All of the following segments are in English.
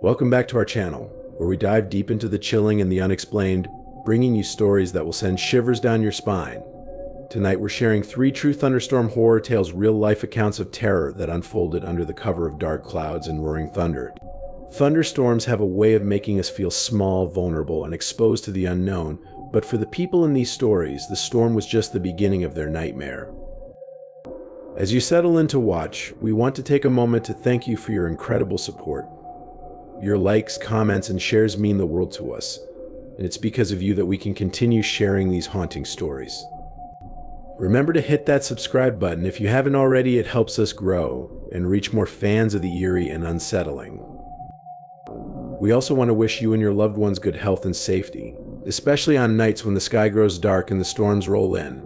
Welcome back to our channel, where we dive deep into the chilling and the unexplained, bringing you stories that will send shivers down your spine. Tonight we're sharing 3 true Thunderstorm horror tales, real-life accounts of terror that unfolded under the cover of dark clouds and roaring thunder. Thunderstorms have a way of making us feel small, vulnerable, and exposed to the unknown, but for the people in these stories, the storm was just the beginning of their nightmare. As you settle in to watch, we want to take a moment to thank you for your incredible support. Your likes, comments, and shares mean the world to us, and it's because of you that we can continue sharing these haunting stories. Remember to hit that subscribe button if you haven't already. It helps us grow and reach more fans of the eerie and unsettling. We also want to wish you and your loved ones good health and safety, especially on nights when the sky grows dark and the storms roll in.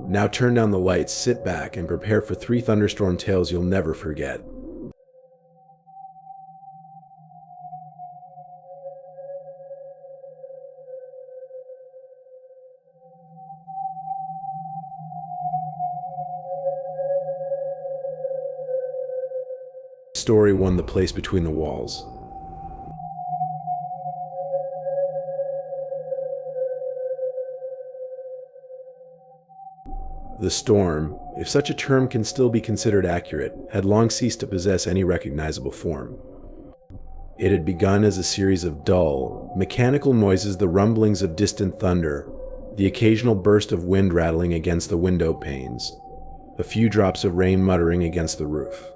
Now turn down the lights, sit back, and prepare for 3 thunderstorm tales you'll never forget. Story 1: The Place Between the Walls. The storm, if such a term can still be considered accurate, had long ceased to possess any recognizable form. It had begun as a series of dull, mechanical noises, the rumblings of distant thunder, the occasional burst of wind rattling against the window panes, a few drops of rain muttering against the roof.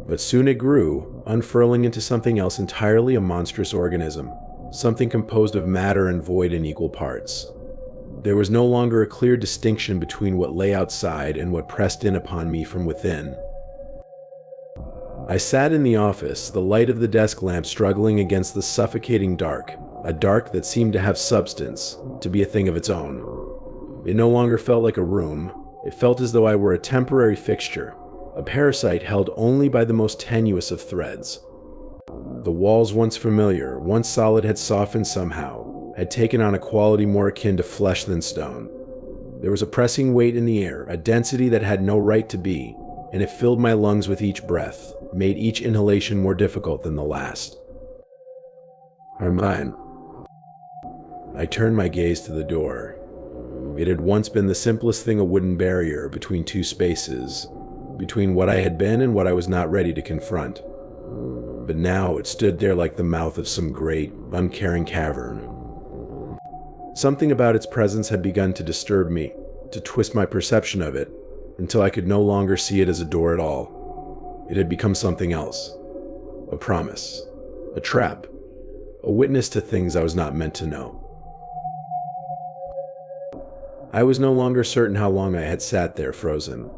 But soon it grew, unfurling into something else entirely, a monstrous organism, something composed of matter and void in equal parts. There was no longer a clear distinction between what lay outside and what pressed in upon me from within. I sat in the office, the light of the desk lamp struggling against the suffocating dark, a dark that seemed to have substance, to be a thing of its own. It no longer felt like a room. It felt as though I were a temporary fixture, a parasite held only by the most tenuous of threads. The walls, once familiar, once solid, had softened somehow, had taken on a quality more akin to flesh than stone. There was a pressing weight in the air, a density that had no right to be, and it filled my lungs with each breath, made each inhalation more difficult than the last. Armine. I turned my gaze to the door. It had once been the simplest thing, a wooden barrier between 2 spaces, between what I had been and what I was not ready to confront. But now it stood there like the mouth of some great, uncaring cavern. Something about its presence had begun to disturb me, to twist my perception of it, until I could no longer see it as a door at all. It had become something else. A promise. A trap. A witness to things I was not meant to know. I was no longer certain how long I had sat there, frozen.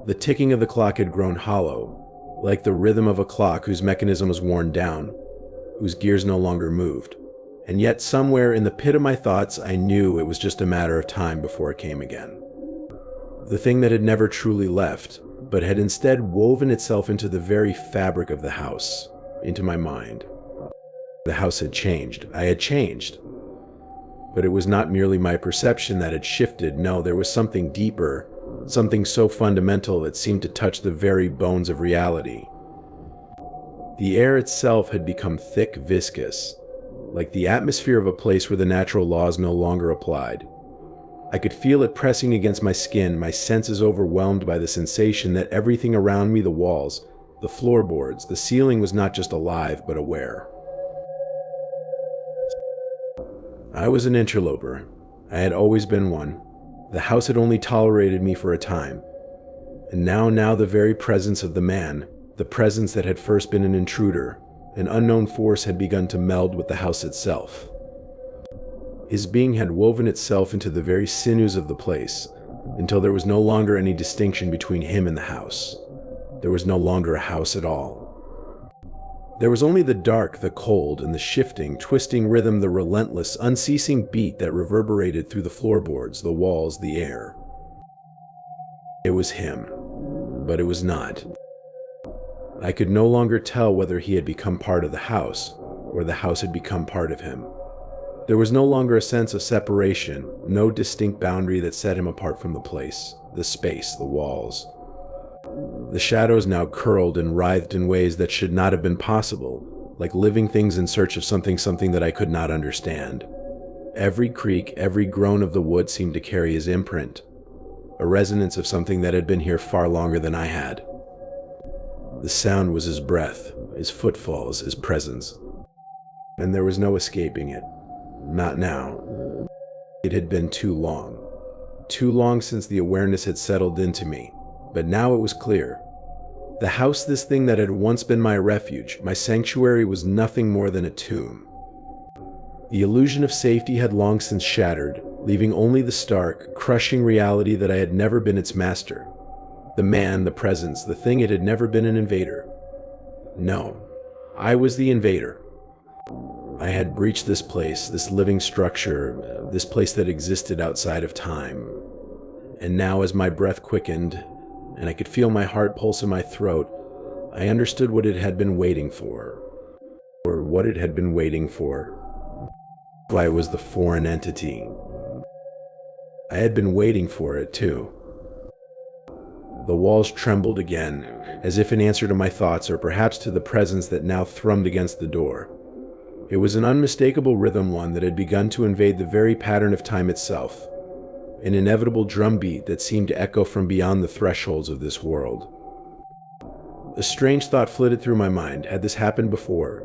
The ticking of the clock had grown hollow, like the rhythm of a clock whose mechanism was worn down, whose gears no longer moved. And yet somewhere in the pit of my thoughts, I knew it was just a matter of time before it came again. The thing that had never truly left, but had instead woven itself into the very fabric of the house, into my mind. The house had changed. I had changed. But it was not merely my perception that had shifted. No, there was something deeper, something so fundamental that seemed to touch the very bones of reality. The air itself had become thick, viscous, like the atmosphere of a place where the natural laws no longer applied. I could feel it pressing against my skin, my senses overwhelmed by the sensation that everything around me, the walls, the floorboards, the ceiling, was not just alive, but aware. I was an interloper. I had always been one. The house had only tolerated me for a time. And now the very presence of the man, the presence that had first been an intruder, an unknown force, had begun to meld with the house itself. His being had woven itself into the very sinews of the place, until there was no longer any distinction between him and the house. There was no longer a house at all. There was only the dark, the cold, and the shifting, twisting rhythm, the relentless, unceasing beat that reverberated through the floorboards, the walls, the air. It was him, but it was not. I could no longer tell whether he had become part of the house, or the house had become part of him. There was no longer a sense of separation, no distinct boundary that set him apart from the place, the space, the walls. The shadows now curled and writhed in ways that should not have been possible, like living things in search of something that I could not understand. Every creak, every groan of the wood seemed to carry his imprint, a resonance of something that had been here far longer than I had. The sound was his breath, his footfalls, his presence. And there was no escaping it. Not now. It had been too long. Too long since the awareness had settled into me. But now it was clear. The house, this thing that had once been my refuge, my sanctuary, was nothing more than a tomb. The illusion of safety had long since shattered, leaving only the stark, crushing reality that I had never been its master. The man, the presence, the thing, it had never been an invader. No, I was the invader. I had breached this place, this living structure, this place that existed outside of time. And now, as my breath quickened, and I could feel my heart pulse in my throat, I understood what it had been waiting for. Or what it had been waiting for. Why it was the foreign entity. I had been waiting for it, too. The walls trembled again, as if in answer to my thoughts, or perhaps to the presence that now thrummed against the door. It was an unmistakable rhythm, one that had begun to invade the very pattern of time itself. An inevitable drumbeat that seemed to echo from beyond the thresholds of this world. A strange thought flitted through my mind. Had this happened before?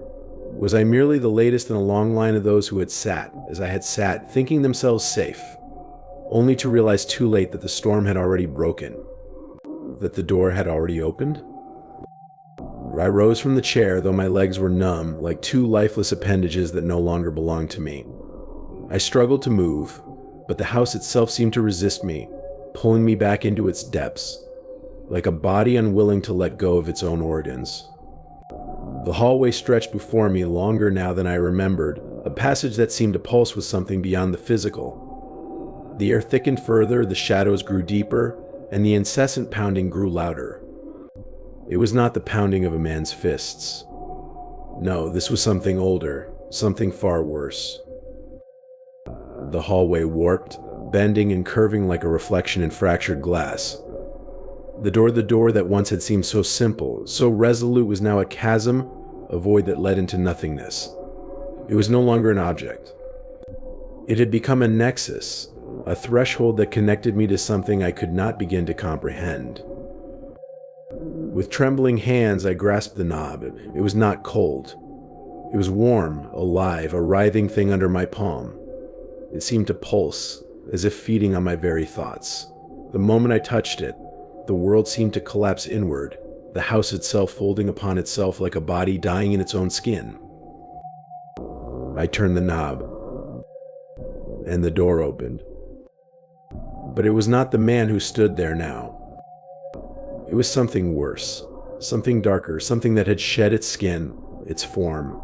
Was I merely the latest in a long line of those who had sat, as I had sat, thinking themselves safe, only to realize too late that the storm had already broken, that the door had already opened? I rose from the chair, though my legs were numb, like two lifeless appendages that no longer belonged to me. I struggled to move, but the house itself seemed to resist me, pulling me back into its depths, like a body unwilling to let go of its own organs. The hallway stretched before me longer now than I remembered, a passage that seemed to pulse with something beyond the physical. The air thickened further, the shadows grew deeper, and the incessant pounding grew louder. It was not the pounding of a man's fists. No, this was something older, something far worse. The hallway warped, bending and curving like a reflection in fractured glass. The door that once had seemed so simple, so resolute, was now a chasm, a void that led into nothingness. It was no longer an object. It had become a nexus, a threshold that connected me to something I could not begin to comprehend. With trembling hands, I grasped the knob. It was not cold. It was warm, alive, a writhing thing under my palm. It seemed to pulse, as if feeding on my very thoughts. The moment I touched it, the world seemed to collapse inward, the house itself folding upon itself like a body dying in its own skin. I turned the knob, and the door opened. But it was not the man who stood there now. It was something worse, something darker, something that had shed its skin, its form.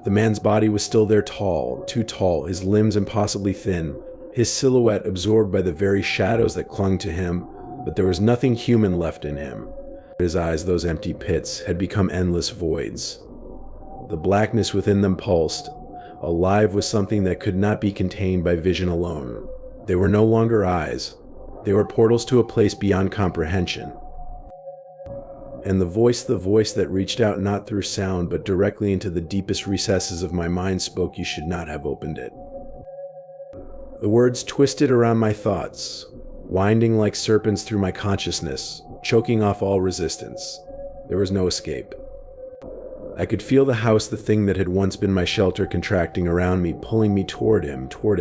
The man's body was still there, tall, too tall, his limbs impossibly thin, his silhouette absorbed by the very shadows that clung to him, but there was nothing human left in him. His eyes, those empty pits, had become endless voids. The blackness within them pulsed, alive with something that could not be contained by vision alone. They were no longer eyes. They were portals to a place beyond comprehension. And the voice that reached out not through sound but directly into the deepest recesses of my mind spoke, "You should not have opened it." The words twisted around my thoughts, winding like serpents through my consciousness, choking off all resistance. There was no escape. I could feel the house, the thing that had once been my shelter, contracting around me, pulling me toward him, toward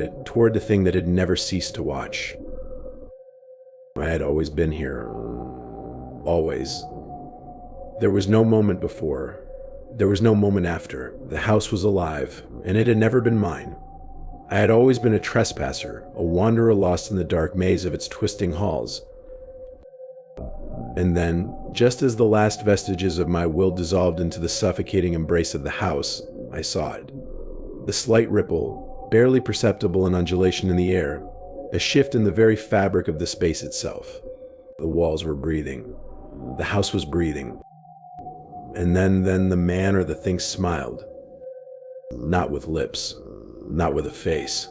the thing that had never ceased to watch. I had always been here. Always. There was no moment before. There was no moment after. The house was alive, and it had never been mine. I had always been a trespasser, a wanderer lost in the dark maze of its twisting halls. And then, just as the last vestiges of my will dissolved into the suffocating embrace of the house, I saw it. The slight ripple, barely perceptible an undulation in the air, a shift in the very fabric of the space itself. The walls were breathing. The house was breathing. And then the man or the thing smiled. Not with lips, not with a face.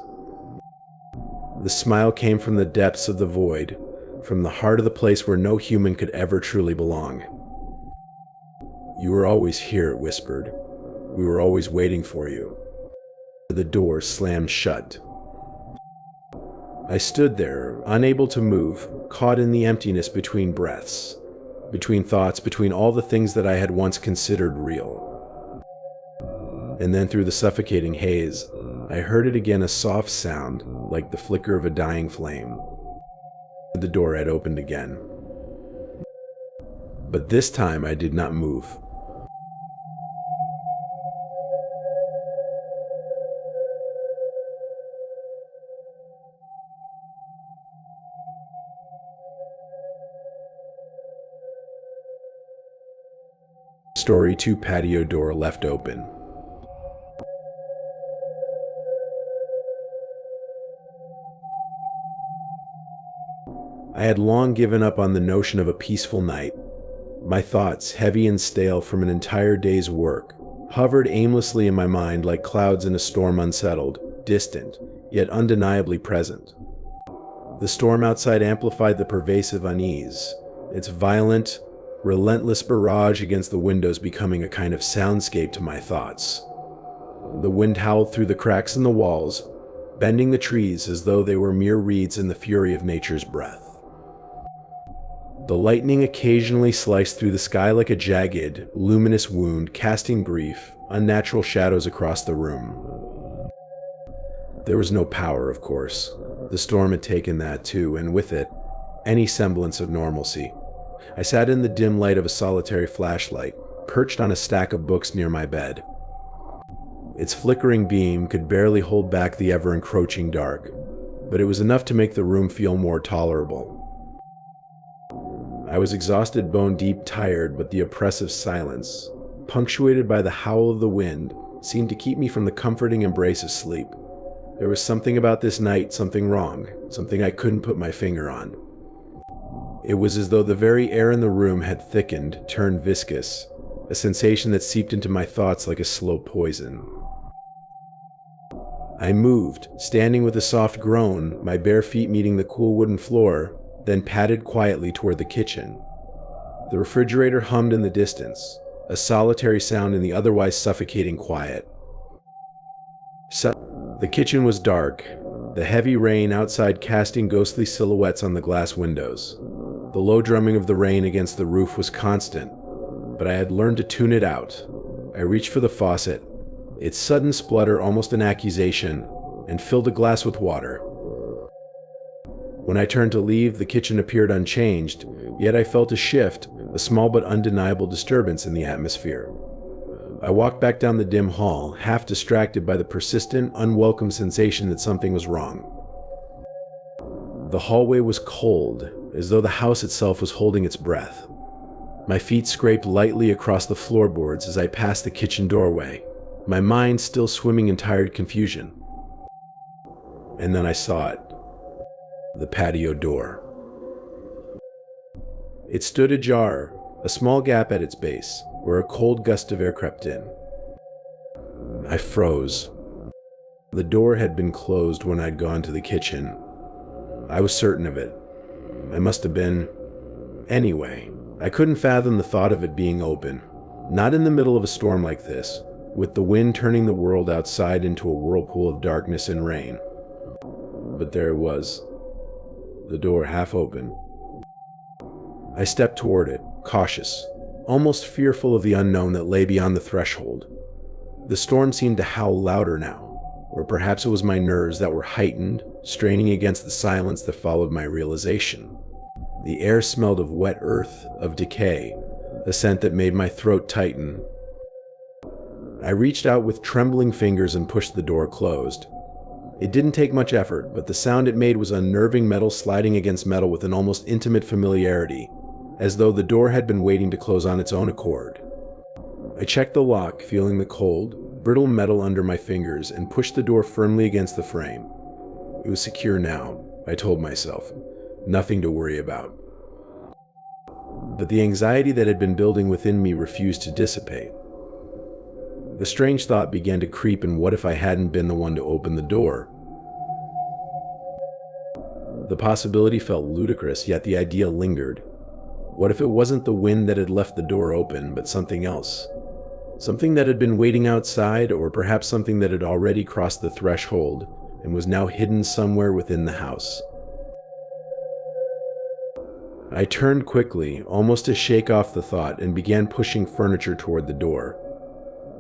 The smile came from the depths of the void, from the heart of the place where no human could ever truly belong. "You were always here," it whispered. "We were always waiting for you." The door slammed shut. I stood there, unable to move, caught in the emptiness between breaths, between thoughts, between all the things that I had once considered real. And then through the suffocating haze, I heard it again, a soft sound, like the flicker of a dying flame. The door had opened again. But this time I did not move. Story 2: Patio door left open. I had long given up on the notion of a peaceful night. My thoughts, heavy and stale from an entire day's work, hovered aimlessly in my mind like clouds in a storm, unsettled, distant, yet undeniably present. The storm outside amplified the pervasive unease, its violent, relentless barrage against the windows becoming a kind of soundscape to my thoughts. The wind howled through the cracks in the walls, bending the trees as though they were mere reeds in the fury of nature's breath. The lightning occasionally sliced through the sky like a jagged, luminous wound, casting brief, unnatural shadows across the room. There was no power, of course. The storm had taken that too, and with it, any semblance of normalcy. I sat in the dim light of a solitary flashlight, perched on a stack of books near my bed. Its flickering beam could barely hold back the ever-encroaching dark, but it was enough to make the room feel more tolerable. I was exhausted, bone-deep, tired, but the oppressive silence, punctuated by the howl of the wind, seemed to keep me from the comforting embrace of sleep. There was something about this night, something wrong, something I couldn't put my finger on. It was as though the very air in the room had thickened, turned viscous, a sensation that seeped into my thoughts like a slow poison. I moved, standing with a soft groan, my bare feet meeting the cool wooden floor, then padded quietly toward the kitchen. The refrigerator hummed in the distance, a solitary sound in the otherwise suffocating quiet. The kitchen was dark, the heavy rain outside casting ghostly silhouettes on the glass windows. The low drumming of the rain against the roof was constant, but I had learned to tune it out. I reached for the faucet, its sudden splutter almost an accusation, and filled a glass with water. When I turned to leave, the kitchen appeared unchanged, yet I felt a shift, a small but undeniable disturbance in the atmosphere. I walked back down the dim hall, half distracted by the persistent, unwelcome sensation that something was wrong. The hallway was cold, as though the house itself was holding its breath. My feet scraped lightly across the floorboards as I passed the kitchen doorway, my mind still swimming in tired confusion. And then I saw it. The patio door. It stood ajar, a small gap at its base, where a cold gust of air crept in. I froze. The door had been closed when I'd gone to the kitchen. I was certain of it. I must have been... Anyway, I couldn't fathom the thought of it being open. Not in the middle of a storm like this, with the wind turning the world outside into a whirlpool of darkness and rain. But there it was. The door half open. I stepped toward it, cautious, almost fearful of the unknown that lay beyond the threshold. The storm seemed to howl louder now, or perhaps it was my nerves that were heightened, straining against the silence that followed my realization. The air smelled of wet earth, of decay, a scent that made my throat tighten. I reached out with trembling fingers and pushed the door closed. It didn't take much effort, but the sound it made was unnerving, metal sliding against metal with an almost intimate familiarity, as though the door had been waiting to close on its own accord. I checked the lock, feeling the cold, brittle metal under my fingers, and pushed the door firmly against the frame. It was secure now, I told myself. Nothing to worry about. But the anxiety that had been building within me refused to dissipate. The strange thought began to creep, and what if I hadn't been the one to open the door? The possibility felt ludicrous, yet the idea lingered. What if it wasn't the wind that had left the door open, but something else? Something that had been waiting outside, or perhaps something that had already crossed the threshold and was now hidden somewhere within the house. I turned quickly, almost to shake off the thought, and began pushing furniture toward the door.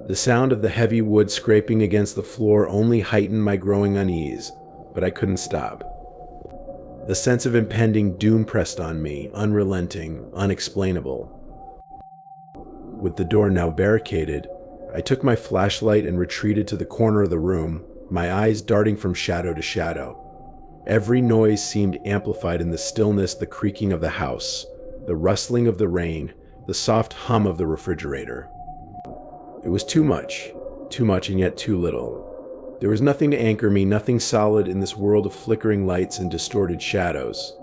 The sound of the heavy wood scraping against the floor only heightened my growing unease, but I couldn't stop. The sense of impending doom pressed on me, unrelenting, unexplainable. With the door now barricaded, I took my flashlight and retreated to the corner of the room, my eyes darting from shadow to shadow. Every noise seemed amplified in the stillness: the creaking of the house, the rustling of the rain, the soft hum of the refrigerator. It was too much and yet too little. There was nothing to anchor me, nothing solid in this world of flickering lights and distorted shadows.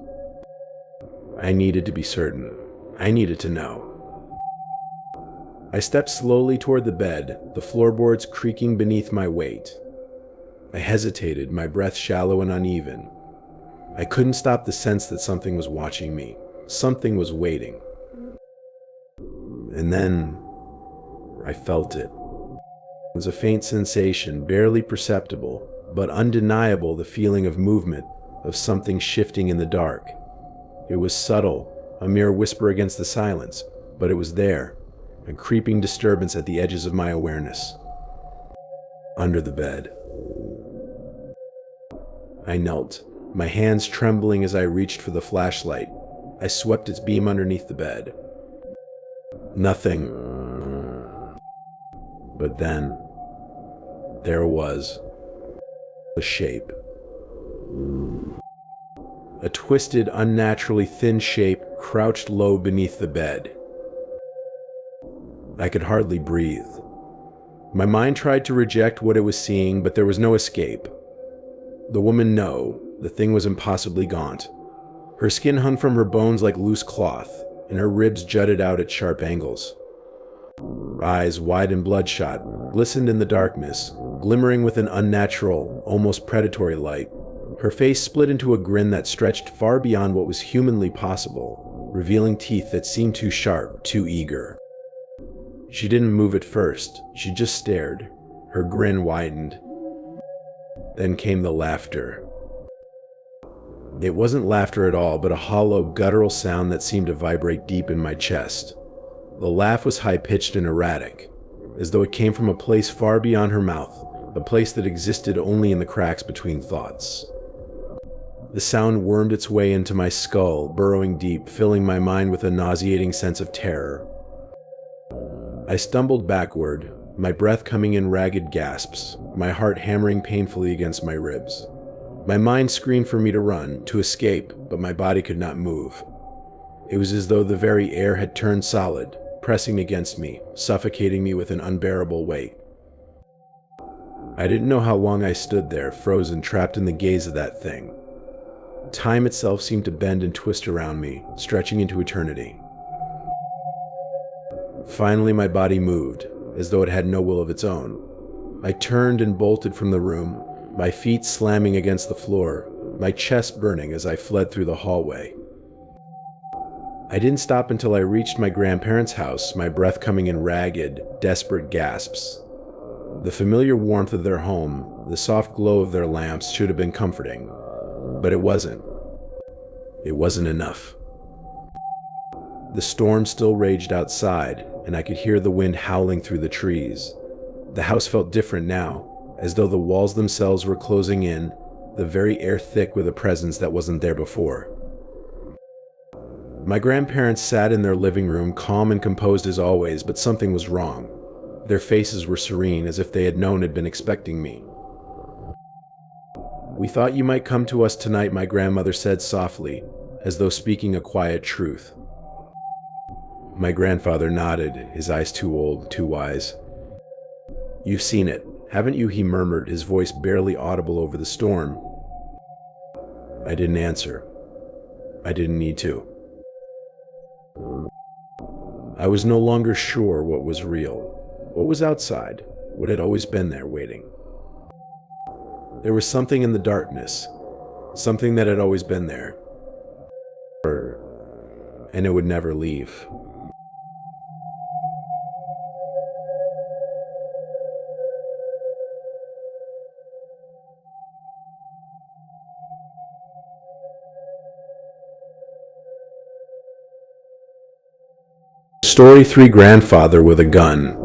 I needed to be certain. I needed to know. I stepped slowly toward the bed, the floorboards creaking beneath my weight. I hesitated, my breath shallow and uneven. I couldn't stop the sense that something was watching me. Something was waiting. And then I felt it. It was a faint sensation, barely perceptible, but undeniable: the feeling of movement, of something shifting in the dark. It was subtle, a mere whisper against the silence, but it was there, a creeping disturbance at the edges of my awareness. Under the bed. I knelt, my hands trembling as I reached for the flashlight. I swept its beam underneath the bed. Nothing. But then, there it was. A shape. A twisted, unnaturally thin shape crouched low beneath the bed. I could hardly breathe. My mind tried to reject what it was seeing, but there was no escape. The woman, no, the thing was impossibly gaunt. Her skin hung from her bones like loose cloth, and her ribs jutted out at sharp angles. Her eyes, wide and bloodshot, glistened in the darkness, glimmering with an unnatural, almost predatory light. Her face split into a grin that stretched far beyond what was humanly possible, revealing teeth that seemed too sharp, too eager. She didn't move at first, she just stared. Her grin widened. Then came the laughter. It wasn't laughter at all, but a hollow, guttural sound that seemed to vibrate deep in my chest. The laugh was high-pitched and erratic, as though it came from a place far beyond her mouth, a place that existed only in the cracks between thoughts. The sound wormed its way into my skull, burrowing deep, filling my mind with a nauseating sense of terror. I stumbled backward, my breath coming in ragged gasps, my heart hammering painfully against my ribs. My mind screamed for me to run, to escape, but my body could not move. It was as though the very air had turned solid, pressing against me, suffocating me with an unbearable weight. I didn't know how long I stood there, frozen, trapped in the gaze of that thing. Time itself seemed to bend and twist around me, stretching into eternity. Finally, my body moved, as though it had no will of its own. I turned and bolted from the room, my feet slamming against the floor, my chest burning as I fled through the hallway. I didn't stop until I reached my grandparents' house, my breath coming in ragged, desperate gasps. The familiar warmth of their home, the soft glow of their lamps should have been comforting, but it wasn't. It wasn't enough. The storm still raged outside, and I could hear the wind howling through the trees. The house felt different now, as though the walls themselves were closing in, the very air thick with a presence that wasn't there before. My grandparents sat in their living room, calm and composed as always, but something was wrong. Their faces were serene, as if they had known I'd been expecting me. "We thought you might come to us tonight," my grandmother said softly, as though speaking a quiet truth. My grandfather nodded, his eyes too old, too wise. "You've seen it, haven't you?" he murmured, his voice barely audible over the storm. I didn't answer. I didn't need to. I was no longer sure what was real, what was outside, what had always been there waiting. There was something in the darkness, something that had always been there, and it would never leave. Story 3: Grandfather with a Gun.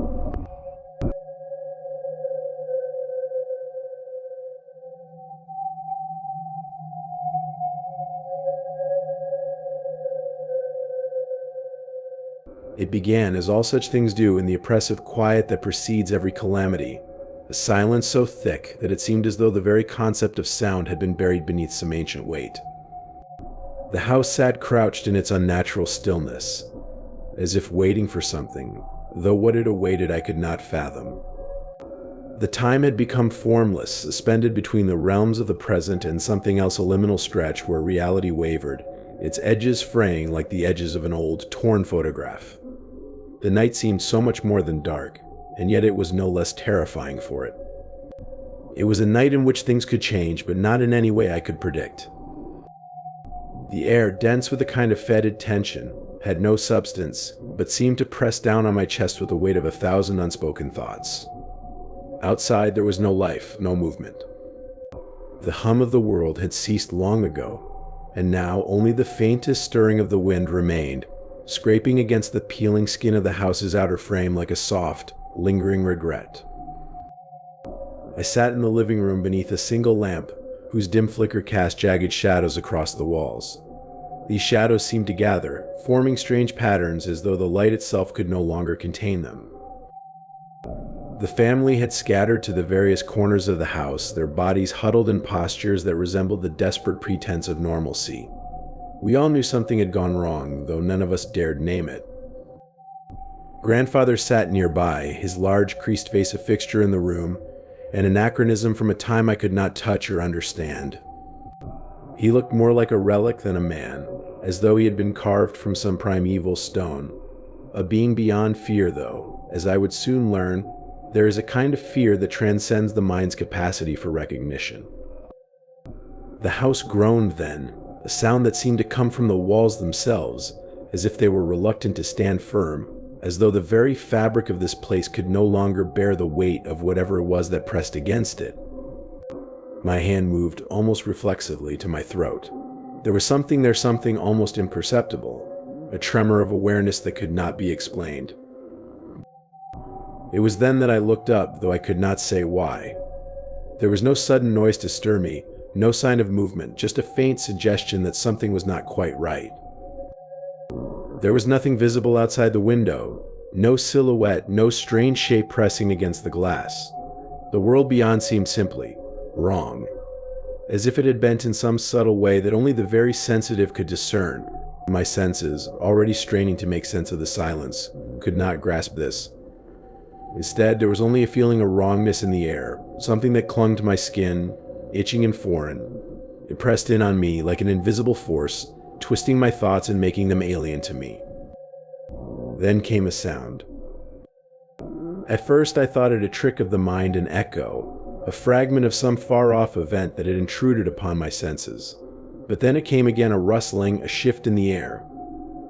It began, as all such things do, in the oppressive quiet that precedes every calamity, a silence so thick that it seemed as though the very concept of sound had been buried beneath some ancient weight. The house sat crouched in its unnatural stillness, as if waiting for something, though what it awaited I could not fathom. The time had become formless, suspended between the realms of the present and something else, a liminal stretch where reality wavered, its edges fraying like the edges of an old, torn photograph. The night seemed so much more than dark, and yet it was no less terrifying for it. It was a night in which things could change, but not in any way I could predict. The air, dense with a kind of fetid tension, had no substance, but seemed to press down on my chest with the weight of 1,000 unspoken thoughts. Outside there was no life, no movement. The hum of the world had ceased long ago, and now only the faintest stirring of the wind remained, scraping against the peeling skin of the house's outer frame like a soft, lingering regret. I sat in the living room beneath a single lamp, whose dim flicker cast jagged shadows across the walls. These shadows seemed to gather, forming strange patterns as though the light itself could no longer contain them. The family had scattered to the various corners of the house, their bodies huddled in postures that resembled the desperate pretense of normalcy. We all knew something had gone wrong, though none of us dared name it. Grandfather sat nearby, his large, creased face a fixture in the room, an anachronism from a time I could not touch or understand. He looked more like a relic than a man, as though he had been carved from some primeval stone. A being beyond fear, though, as I would soon learn, there is a kind of fear that transcends the mind's capacity for recognition. The house groaned then, a sound that seemed to come from the walls themselves, as if they were reluctant to stand firm, as though the very fabric of this place could no longer bear the weight of whatever it was that pressed against it. My hand moved almost reflexively to my throat. There was something there, something almost imperceptible, a tremor of awareness that could not be explained. It was then that I looked up, though I could not say why. There was no sudden noise to stir me, no sign of movement, just a faint suggestion that something was not quite right. There was nothing visible outside the window, no silhouette, no strange shape pressing against the glass. The world beyond seemed simply wrong, as if it had bent in some subtle way that only the very sensitive could discern. My senses, already straining to make sense of the silence, could not grasp this. Instead, there was only a feeling of wrongness in the air, something that clung to my skin, itching and foreign. It pressed in on me like an invisible force, twisting my thoughts and making them alien to me. Then came a sound. At first I thought it a trick of the mind, an echo, a fragment of some far-off event that had intruded upon my senses. But then it came again, a rustling, a shift in the air.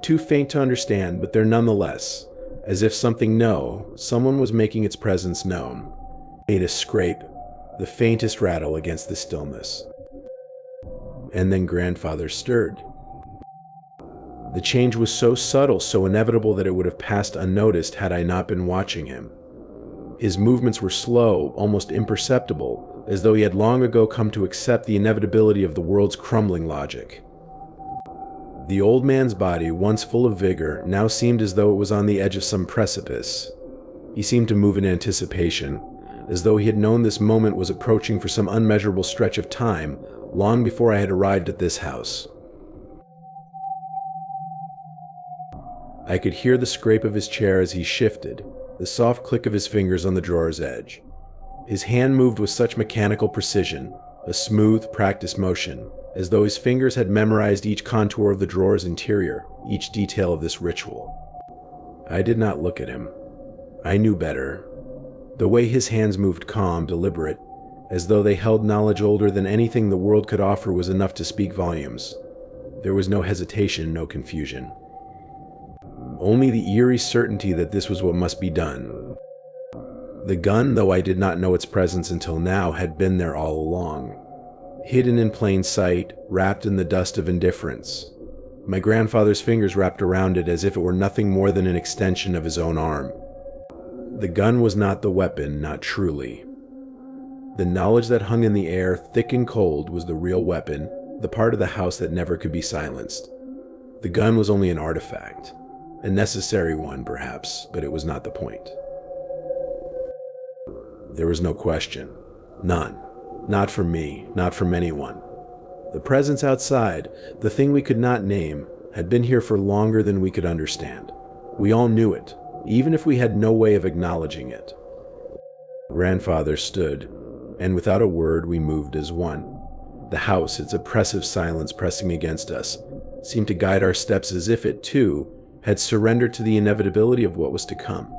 Too faint to understand, but there nonetheless, as if someone was making its presence known. Made a scrape, the faintest rattle against the stillness. And then Grandfather stirred. The change was so subtle, so inevitable that it would have passed unnoticed had I not been watching him. His movements were slow, almost imperceptible, as though he had long ago come to accept the inevitability of the world's crumbling logic. The old man's body, once full of vigor, now seemed as though it was on the edge of some precipice. He seemed to move in anticipation, as though he had known this moment was approaching for some unmeasurable stretch of time, long before I had arrived at this house. I could hear the scrape of his chair as he shifted, the soft click of his fingers on the drawer's edge. His hand moved with such mechanical precision, a smooth, practiced motion, as though his fingers had memorized each contour of the drawer's interior, each detail of this ritual. I did not look at him. I knew better. The way his hands moved, calm, deliberate, as though they held knowledge older than anything the world could offer was enough to speak volumes. There was no hesitation, no confusion. Only the eerie certainty that this was what must be done. The gun, though I did not know its presence until now, had been there all along. Hidden in plain sight, wrapped in the dust of indifference. My grandfather's fingers wrapped around it as if it were nothing more than an extension of his own arm. The gun was not the weapon, not truly. The knowledge that hung in the air, thick and cold, was the real weapon, the part of the house that never could be silenced. The gun was only an artifact. A necessary one, perhaps, but it was not the point. There was no question. None. Not from me, not from anyone. The presence outside, the thing we could not name, had been here for longer than we could understand. We all knew it, even if we had no way of acknowledging it. Grandfather stood, and without a word we moved as one. The house, its oppressive silence pressing against us, seemed to guide our steps as if it, too, had surrendered to the inevitability of what was to come.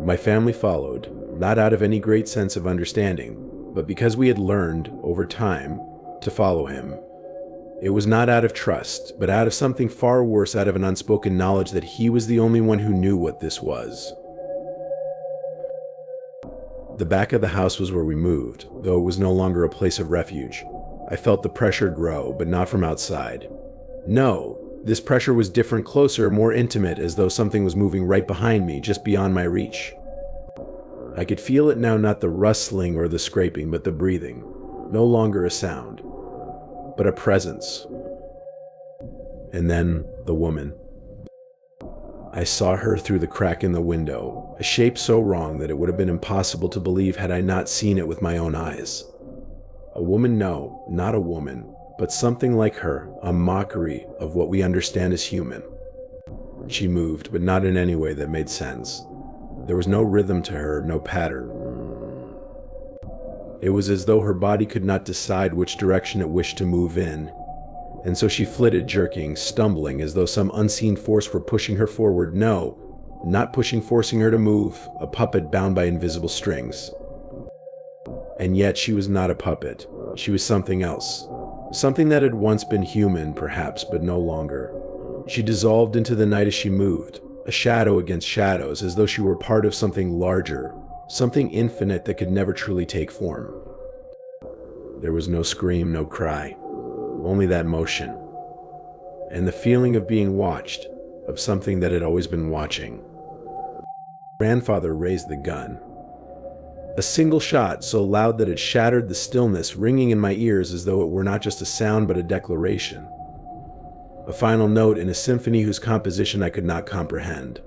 My family followed, not out of any great sense of understanding, but because we had learned, over time, to follow him. It was not out of trust, but out of something far worse, out of an unspoken knowledge that he was the only one who knew what this was. The back of the house was where we moved, though it was no longer a place of refuge. I felt the pressure grow, but not from outside. No, this pressure was different, closer, more intimate, as though something was moving right behind me, just beyond my reach. I could feel it now, not the rustling or the scraping, but the breathing. No longer a sound, but a presence. And then the woman. I saw her through the crack in the window, a shape so wrong that it would have been impossible to believe had I not seen it with my own eyes. A woman, no, not a woman, but something like her, a mockery of what we understand as human. She moved, but not in any way that made sense. There was no rhythm to her, no pattern. It was as though her body could not decide which direction it wished to move in, and so she flitted, jerking, stumbling, as though some unseen force were pushing her forward. No, not pushing, forcing her to move, a puppet bound by invisible strings. And yet she was not a puppet. She was something else. Something that had once been human, perhaps, but no longer. She dissolved into the night as she moved, a shadow against shadows, as though she were part of something larger, something infinite that could never truly take form. There was no scream, no cry, only that motion, and the feeling of being watched, of something that had always been watching. Grandfather raised the gun. A single shot, so loud that it shattered the stillness, ringing in my ears as though it were not just a sound but a declaration. A final note in a symphony whose composition I could not comprehend.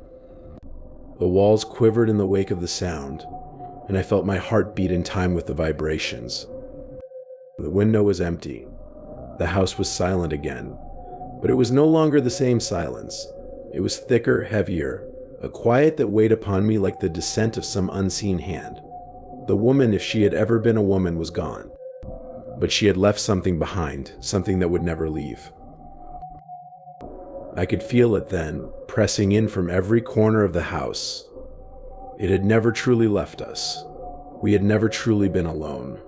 The walls quivered in the wake of the sound, and I felt my heart beat in time with the vibrations. The window was empty. The house was silent again, but it was no longer the same silence. It was thicker, heavier, a quiet that weighed upon me like the descent of some unseen hand. The woman, if she had ever been a woman, was gone, but she had left something behind, something that would never leave. I could feel it then, pressing in from every corner of the house. It had never truly left us. We had never truly been alone.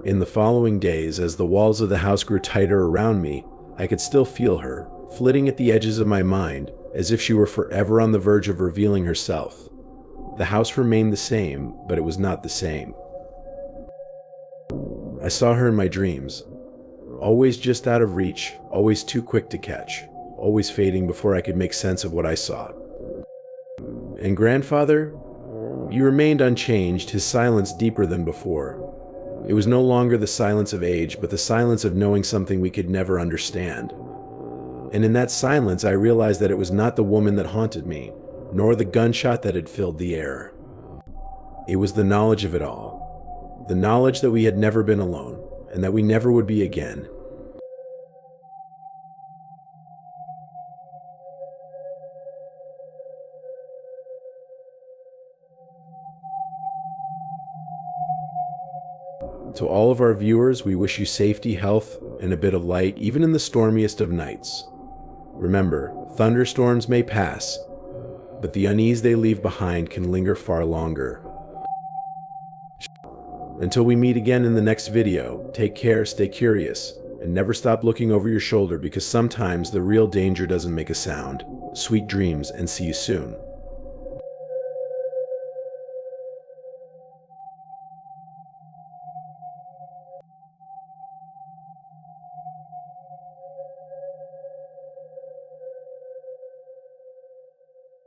In the following days, as the walls of the house grew tighter around me, I could still feel her, flitting at the edges of my mind, as if she were forever on the verge of revealing herself. The house remained the same, but it was not the same. I saw her in my dreams, always just out of reach, always too quick to catch, always fading before I could make sense of what I saw. And grandfather, he remained unchanged, his silence deeper than before. It was no longer the silence of age, but the silence of knowing something we could never understand. And in that silence, I realized that it was not the woman that haunted me, nor the gunshot that had filled the air. It was the knowledge of it all. The knowledge that we had never been alone, and that we never would be again. To all of our viewers, we wish you safety, health, and a bit of light, even in the stormiest of nights. Remember, thunderstorms may pass, but the unease they leave behind can linger far longer. Until we meet again in the next video, take care, stay curious, and never stop looking over your shoulder, because sometimes the real danger doesn't make a sound. Sweet dreams, and see you soon.